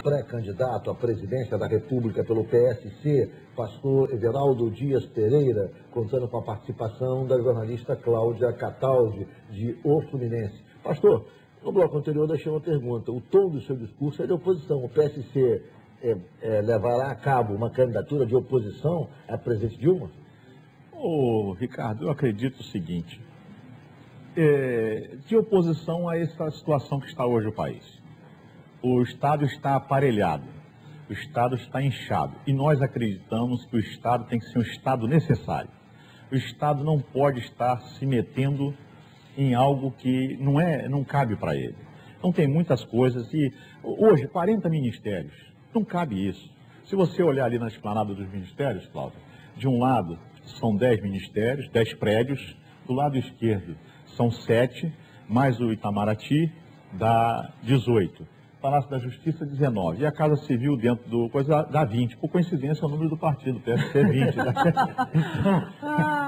pré-candidato à presidência da República pelo PSC, pastor Everaldo Dias Pereira, contando com a participação da jornalista Cláudia Cataldi, de O Fluminense. Pastor, no bloco anterior deixei uma pergunta. O tom do seu discurso é de oposição. O PSC levará a cabo uma candidatura de oposição à presidente Dilma? Ricardo, eu acredito o seguinte, de oposição a essa situação que está hoje o país. O Estado está aparelhado, o Estado está inchado e nós acreditamos que o Estado tem que ser um Estado necessário. O Estado não pode estar se metendo em algo que não cabe para ele. Então tem muitas coisas e hoje 40 ministérios, não cabe isso. Se você olhar ali na esplanada dos ministérios, Cláudio, de um lado são 10 ministérios, 10 prédios, do lado esquerdo são 7, mais o Itamaraty dá 18. Palácio da Justiça, 19. E a Casa Civil dentro do coisa dá 20. Por coincidência, é o número do partido, PSC 20.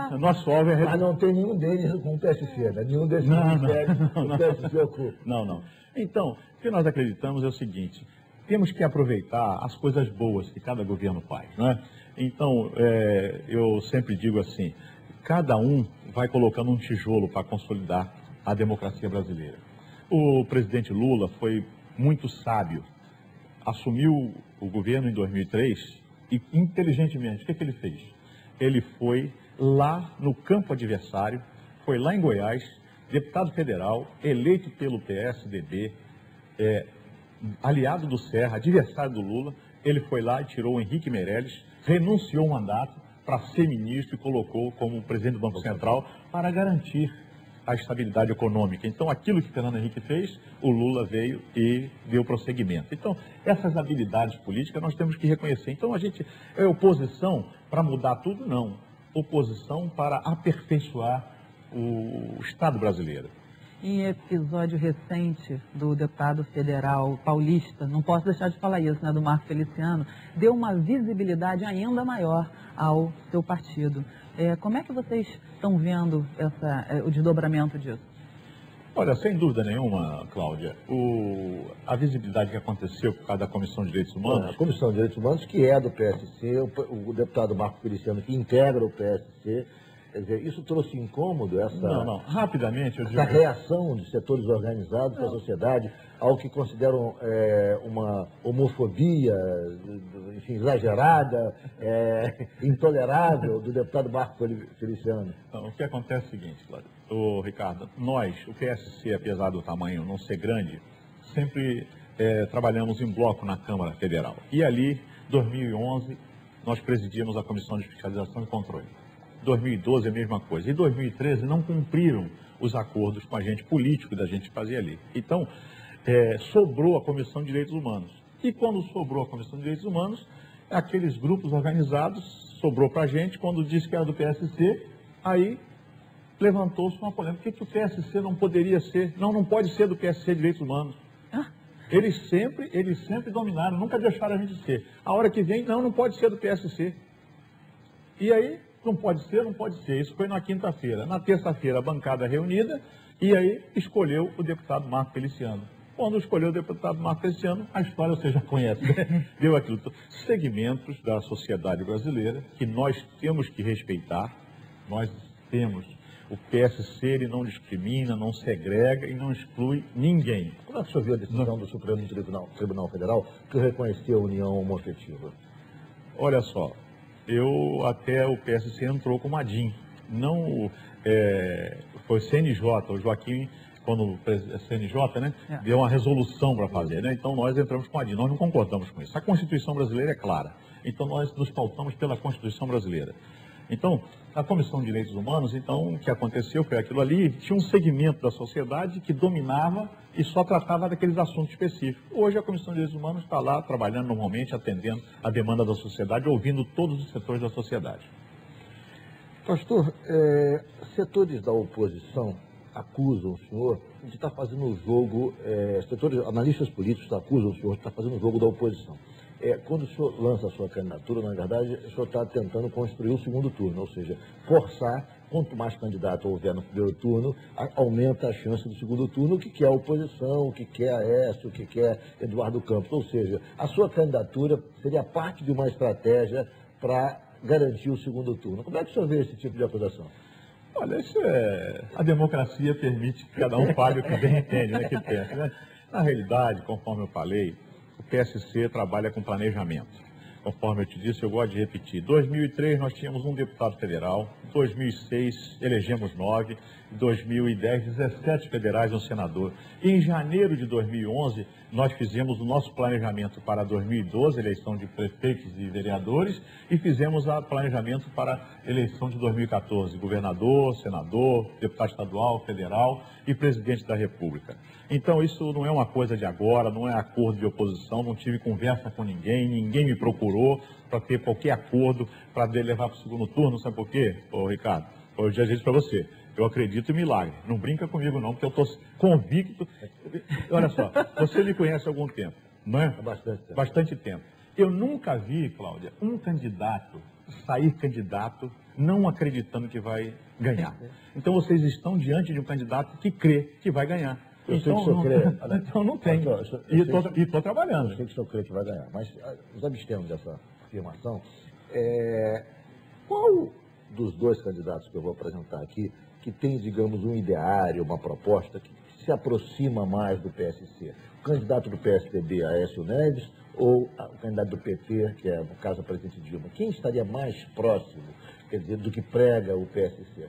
Então, nosso alvo é... Mas não tem nenhum deles com o PSC, né? Nenhum desses ministérios o PSC ocupa. Não. Então, o que nós acreditamos é o seguinte, temos que aproveitar as coisas boas que cada governo faz, não é? Então, eu sempre digo assim, cada um vai colocando um tijolo para consolidar a democracia brasileira. O presidente Lula foi muito sábio, assumiu o governo em 2003 e, inteligentemente, o que ele fez? Ele foi lá no campo adversário, foi lá em Goiás, deputado federal, eleito pelo PSDB, aliado do Serra, adversário do Lula, ele foi lá e tirou o Henrique Meirelles, renunciou ao mandato para ser ministro e colocou como presidente do Banco Central para garantir a estabilidade econômica. Então, aquilo que Fernando Henrique fez, o Lula veio e deu prosseguimento. Então, essas habilidades políticas nós temos que reconhecer. Então, a gente é oposição para mudar tudo? Não. Oposição para aperfeiçoar o Estado brasileiro. Em episódio recente do deputado federal paulista, não posso deixar de falar isso, né, do Marco Feliciano, deu uma visibilidade ainda maior ao seu partido. Como é que vocês estão vendo o desdobramento disso? Olha, sem dúvida nenhuma, Cláudia, a visibilidade que aconteceu por causa da Comissão de Direitos Humanos... A Comissão de Direitos Humanos, que é do PSC, o deputado Marco Feliciano, que integra o PSC, quer dizer, isso trouxe incômodo, Não, rapidamente eu digo... essa reação de setores organizados da sociedade ao que consideram uma homofobia, enfim, exagerada, intolerável do deputado Marco Feliciano. Então, o que acontece é o seguinte, Cláudio, Ricardo, nós, o PSC, apesar do tamanho não ser grande, sempre trabalhamos em bloco na Câmara Federal. E ali, 2011, nós presidíamos a Comissão de Fiscalização e Controle. 2012 é a mesma coisa. Em 2013 não cumpriram os acordos com a gente político da gente fazer ali. Então, sobrou a Comissão de Direitos Humanos. E quando sobrou a Comissão de Direitos Humanos, aqueles grupos organizados sobrou para a gente, quando disse que era do PSC, aí levantou-se uma polêmica. Por que o PSC não poderia ser? Não pode ser do PSC Direitos Humanos. Eles sempre dominaram, nunca deixaram a gente ser. A hora que vem, não pode ser do PSC. E aí... Não pode ser. Isso foi na quinta-feira. Na terça-feira, a bancada reunida e aí escolheu o deputado Marco Feliciano. Quando escolheu o deputado Marco Feliciano, a história você já conhece, né? Deu aquilo. Segmentos da sociedade brasileira que nós temos que respeitar. Nós temos. O PSC, ele não discrimina, não segrega e não exclui ninguém. Como é que o senhor viu a decisão do Supremo Tribunal Federal que reconheceu a união homoafetiva? Olha só. Até o PSC entrou com o Madin, foi CNJ, o Joaquim, quando CNJ, né, deu uma resolução para fazer, né, então nós entramos com o Madin, nós não concordamos com isso. A Constituição brasileira é clara, então nós nos pautamos pela Constituição brasileira. Então, a Comissão de Direitos Humanos, então, o que aconteceu foi aquilo ali, tinha um segmento da sociedade que dominava e só tratava daqueles assuntos específicos. Hoje a Comissão de Direitos Humanos está lá trabalhando normalmente, atendendo a demanda da sociedade, ouvindo todos os setores da sociedade. Pastor, setores da oposição acusam o senhor de estar fazendo o jogo, analistas políticos acusam o senhor de estar fazendo o jogo da oposição. quando o senhor lança a sua candidatura, na verdade, o senhor está tentando construir o segundo turno, ou seja, forçar, quanto mais candidato houver no primeiro turno, aumenta a chance do segundo turno, o que quer a oposição, o que quer a Aécio, o que quer Eduardo Campos. Ou seja, a sua candidatura seria parte de uma estratégia para garantir o segundo turno. Como é que o senhor vê esse tipo de acusação? Olha, isso a democracia permite que cada um fale o que bem entende, né, que pensa, né? Na realidade, conforme eu falei, o PSC trabalha com planejamento. Conforme eu te disse, eu gosto de repetir. Em 2003 nós tínhamos um deputado federal, em 2006 elegemos 9, em 2010 17 federais e um senador. E em janeiro de 2011 nós fizemos o nosso planejamento para 2012, eleição de prefeitos e vereadores, e fizemos o planejamento para a eleição de 2014, governador, senador, deputado estadual, federal e presidente da República. Então isso não é uma coisa de agora, não é acordo de oposição, não tive conversa com ninguém, ninguém me procurou para ter qualquer acordo para levar para o segundo turno, sabe por quê, ô Ricardo? Eu já disse para você, eu acredito em milagre, não brinca comigo não, porque eu estou convicto. Olha só, você me conhece há algum tempo, não é? Bastante tempo. Bastante tempo. Eu nunca vi, Cláudia, um candidato sair candidato não acreditando que vai ganhar. Então vocês estão diante de um candidato que crê que vai ganhar. Então não tem. E estou trabalhando. Eu sei que o senhor crê que vai ganhar, mas nos abstemos dessa afirmação. Qual dos dois candidatos que eu vou apresentar aqui que tem, digamos, um ideário, uma proposta que se aproxima mais do PSC? O candidato do PSDB, Aécio Neves, ou o candidato do PT, que é, no caso, a presidente Dilma? Quem estaria mais próximo, quer dizer, do que prega o PSC?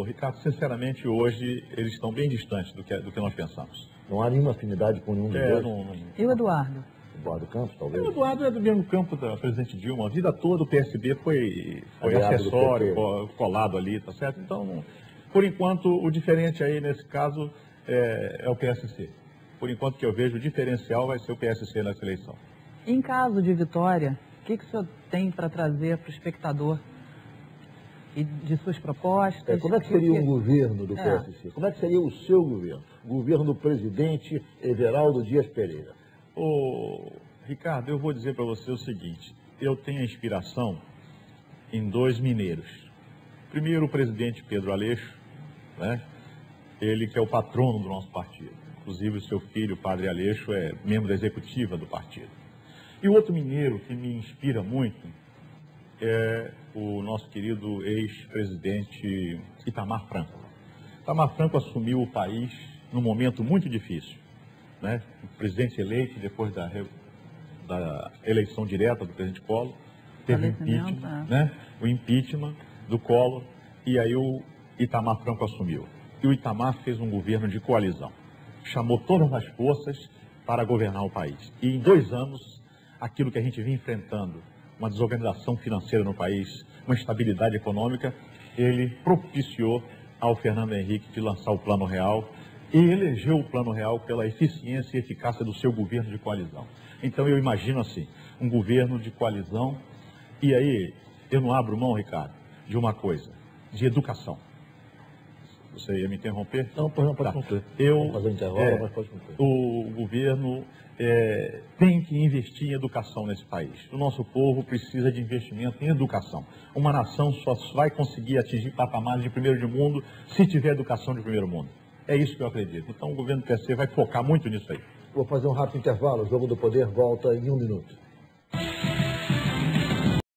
Ricardo, sinceramente, hoje eles estão bem distantes do que nós pensamos. Não há nenhuma afinidade com nenhum dos dois? E o Eduardo? Eduardo Campos, talvez? O Eduardo é do mesmo campo da presidente Dilma. A vida toda o PSB foi Aliado acessório, colado ali, tá certo? Então, por enquanto, o diferente aí, nesse caso, é o PSC. Por enquanto que eu vejo, o diferencial vai ser o PSC nessa eleição. Em caso de vitória, o que o senhor tem para trazer para o espectador e de suas propostas? Como é que seria um governo do PSC? Como é que seria o seu governo? O governo do presidente Everaldo Dias Pereira. Ricardo, eu vou dizer para você o seguinte, eu tenho a inspiração em dois mineiros. Primeiro, o presidente Pedro Aleixo, né? Ele que é o patrono do nosso partido. Inclusive, o seu filho, o padre Aleixo, é membro da executiva do partido. E o outro mineiro que me inspira muito é o nosso querido ex-presidente Itamar Franco. Itamar Franco assumiu o país num momento muito difícil, né? O presidente eleito, depois da eleição direta do presidente Collor, teve impeachment, né? O impeachment do Collor, e aí o Itamar Franco assumiu. E o Itamar fez um governo de coalizão, chamou todas as forças para governar o país. E em 2 anos, aquilo que a gente vinha enfrentando, uma desorganização financeira no país, uma instabilidade econômica, ele propiciou ao Fernando Henrique de lançar o Plano Real e elegeu o Plano Real pela eficiência e eficácia do seu governo de coalizão. Então eu imagino assim, um governo de coalizão, e aí eu não abro mão, Ricardo, de uma coisa, de educação. Você ia me interromper? Não, pode concluir. Vamos fazer intervalo, mas pode concluir. O governo tem que investir em educação nesse país. O nosso povo precisa de investimento em educação. Uma nação só vai conseguir atingir patamares de primeiro mundo se tiver educação de primeiro mundo. É isso que eu acredito. Então o governo do PSC vai focar muito nisso aí. Vou fazer um rápido intervalo. O Jogo do Poder volta em 1 minuto.